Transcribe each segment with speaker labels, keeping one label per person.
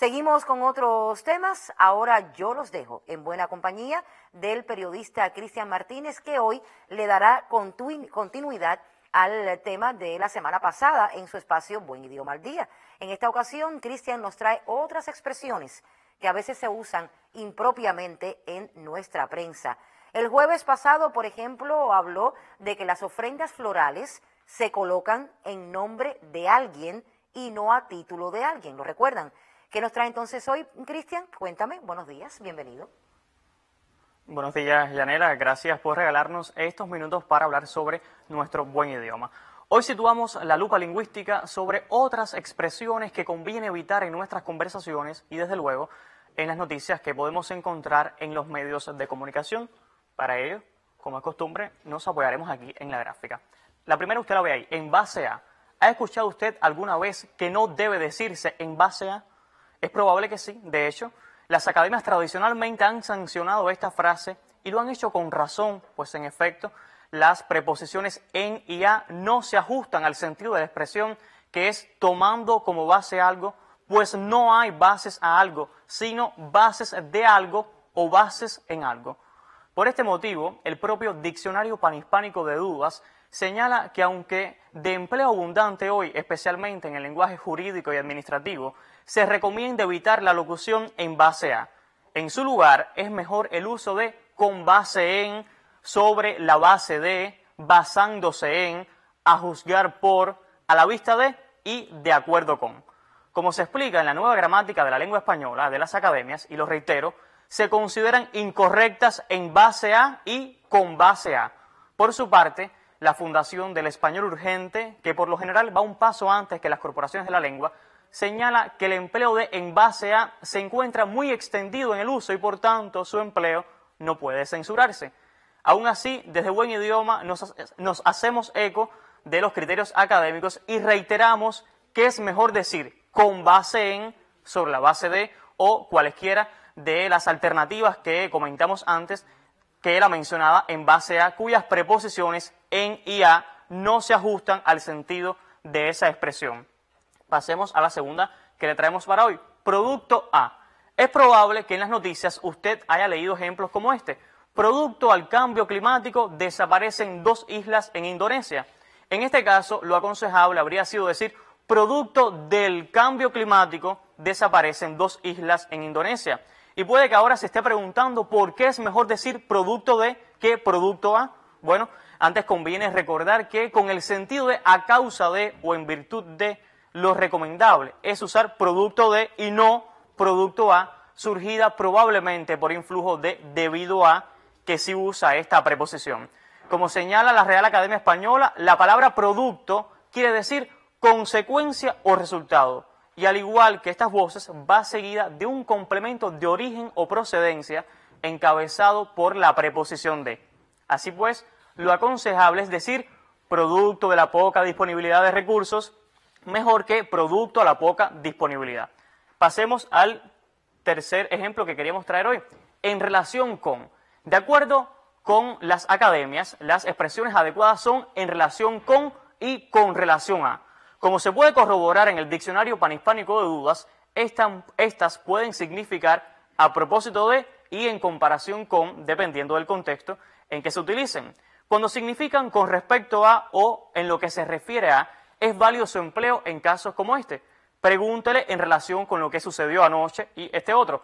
Speaker 1: Seguimos con otros temas. Ahora yo los dejo en buena compañía del periodista Cristian Martínez, que hoy le dará continuidad al tema de la semana pasada en su espacio Buen Idioma al Día. En esta ocasión, Cristian nos trae otras expresiones que a veces se usan impropiamente en nuestra prensa. El jueves pasado, por ejemplo, habló de que las ofrendas florales se colocan en nombre de alguien y no a título de alguien. ¿Lo recuerdan? ¿Qué nos trae entonces hoy, Cristian? Cuéntame. Buenos días, bienvenido.
Speaker 2: Buenos días, Yanela. Gracias por regalarnos estos minutos para hablar sobre nuestro buen idioma. Hoy situamos la lupa lingüística sobre otras expresiones que conviene evitar en nuestras conversaciones y, desde luego, en las noticias que podemos encontrar en los medios de comunicación. Para ello, como es costumbre, nos apoyaremos aquí en la gráfica. La primera usted la ve ahí, en base a. ¿Ha escuchado usted alguna vez que no debe decirse en base a? Es probable que sí. De hecho, las academias tradicionalmente han sancionado esta frase y lo han hecho con razón, pues en efecto, las preposiciones en y a no se ajustan al sentido de la expresión, que es tomando como base algo, pues no hay bases a algo, sino bases de algo o bases en algo. Por este motivo, el propio Diccionario Panhispánico de Dudas señala que aunque de empleo abundante hoy, especialmente en el lenguaje jurídico y administrativo, se recomienda evitar la locución en base a. En su lugar, es mejor el uso de con base en, sobre la base de, basándose en, a juzgar por, a la vista de y de acuerdo con. Como se explica en la nueva gramática de la lengua española de las academias, y lo reitero, se consideran incorrectas en base a y con base a. Por su parte, la Fundación del Español Urgente, que por lo general va un paso antes que las corporaciones de la lengua, señala que el empleo de en base a se encuentra muy extendido en el uso y por tanto su empleo no puede censurarse. Aún así, desde Buen Idioma nos hacemos eco de los criterios académicos y reiteramos que es mejor decir con base en, sobre la base de o cualesquiera de las alternativas que comentamos antes, que la mencionada en base a, cuyas preposiciones en y a no se ajustan al sentido de esa expresión. Pasemos a la segunda que le traemos para hoy, producto a. Es probable que en las noticias usted haya leído ejemplos como este. Producto al cambio climático desaparecen 2 islas en Indonesia. En este caso, lo aconsejable habría sido decir producto del cambio climático desaparecen 2 islas en Indonesia. Y puede que ahora se esté preguntando por qué es mejor decir producto de que producto a. Bueno, antes conviene recordar que con el sentido de a causa de o en virtud de, lo recomendable es usar producto de y no producto a, surgida probablemente por influjo de debido a, que sí usa esta preposición. Como señala la Real Academia Española, la palabra producto quiere decir consecuencia o resultado, y al igual que estas voces va seguida de un complemento de origen o procedencia encabezado por la preposición de. Así pues, lo aconsejable es decir producto de la poca disponibilidad de recursos, mejor que producto a la poca disponibilidad. Pasemos al tercer ejemplo que queríamos traer hoy. En relación con. De acuerdo con las academias, las expresiones adecuadas son en relación con y con relación a. Como se puede corroborar en el Diccionario Panhispánico de Dudas, estas pueden significar a propósito de y en comparación con, dependiendo del contexto en que se utilicen. Cuando significan con respecto a o en lo que se refiere a, es válido su empleo en casos como este. Pregúntele en relación con lo que sucedió anoche y este otro.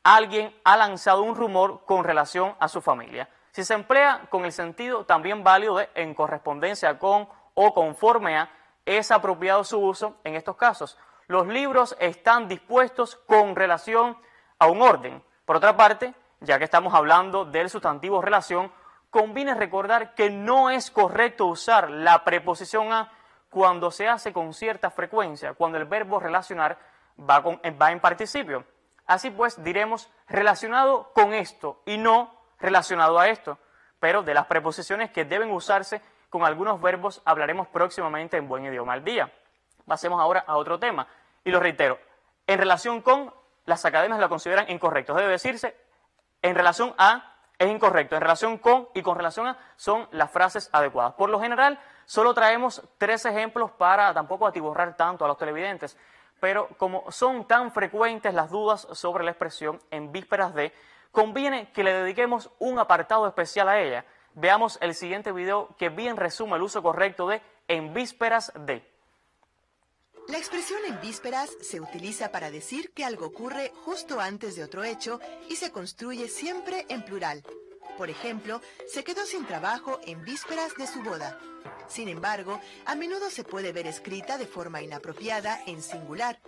Speaker 2: Alguien ha lanzado un rumor con relación a su familia. Si se emplea con el sentido también válido de en correspondencia con o conforme a, es apropiado su uso en estos casos. Los libros están dispuestos con relación a un orden. Por otra parte, ya que estamos hablando del sustantivo relación, conviene recordar que no es correcto usar la preposición a cuando se hace con cierta frecuencia, cuando el verbo relacionar va en participio. Así pues, diremos relacionado con esto y no relacionado a esto. Pero de las preposiciones que deben usarse con algunos verbos hablaremos próximamente en Buen Idioma al Día. Pasemos ahora a otro tema. Y lo reitero, en relación con, las academias lo consideran incorrecto. Debe decirse en relación a, es incorrecto. En relación con y con relación a son las frases adecuadas. Por lo general, solo traemos 3 ejemplos para tampoco atiborrar tanto a los televidentes. pero como son tan frecuentes las dudas sobre la expresión en vísperas de, conviene que le dediquemos un apartado especial a ella. Veamos el siguiente video que bien resume el uso correcto de en vísperas de.
Speaker 3: La expresión en vísperas se utiliza para decir que algo ocurre justo antes de otro hecho y se construye siempre en plural. Por ejemplo, se quedó sin trabajo en vísperas de su boda. Sin embargo, a menudo se puede ver escrita de forma inapropiada en singular.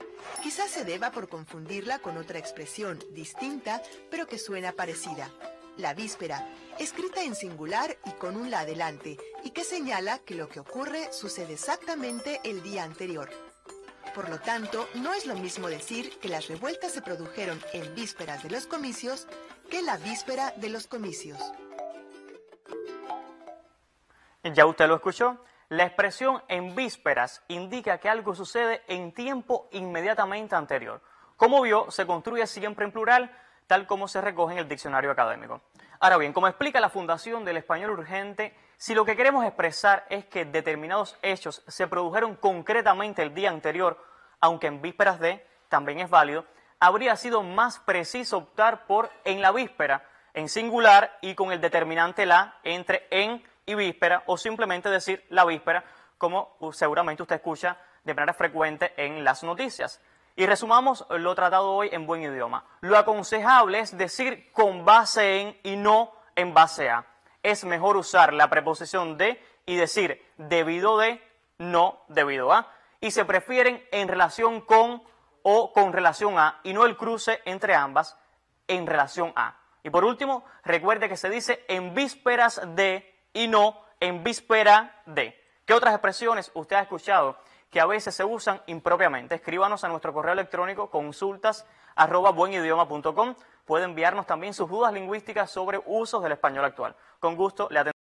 Speaker 3: Quizás se deba por confundirla con otra expresión distinta, pero que suena parecida. La víspera, escrita en singular y con un la adelante, y que señala que lo que ocurre sucede exactamente el día anterior. Por lo tanto, no es lo mismo decir que las revueltas se produjeron en vísperas de los comicios que la víspera de los comicios.
Speaker 2: Ya usted lo escuchó. La expresión en vísperas indica que algo sucede en tiempo inmediatamente anterior. Como vio, se construye siempre en plural, tal como se recoge en el diccionario académico. Ahora bien, como explica la Fundación del Español Urgente, si lo que queremos expresar es que determinados hechos se produjeron concretamente el día anterior, aunque en vísperas de también es válido, habría sido más preciso optar por en la víspera, en singular y con el determinante la entre en y víspera, o simplemente decir la víspera, como seguramente usted escucha de manera frecuente en las noticias. Y resumamos lo tratado hoy en buen idioma. Lo aconsejable es decir con base en y no en base a. Es mejor usar la preposición de y decir debido de, no debido a. Y se prefieren en relación con o con relación a, y no el cruce entre ambas, en relación a. Y por último, recuerde que se dice en vísperas de y no en víspera de. ¿Qué otras expresiones usted ha escuchado que a veces se usan impropiamente? Escríbanos a nuestro correo electrónico consultas@buenidioma.com. Puede enviarnos también sus dudas lingüísticas sobre usos del español actual. Con gusto le atendemos.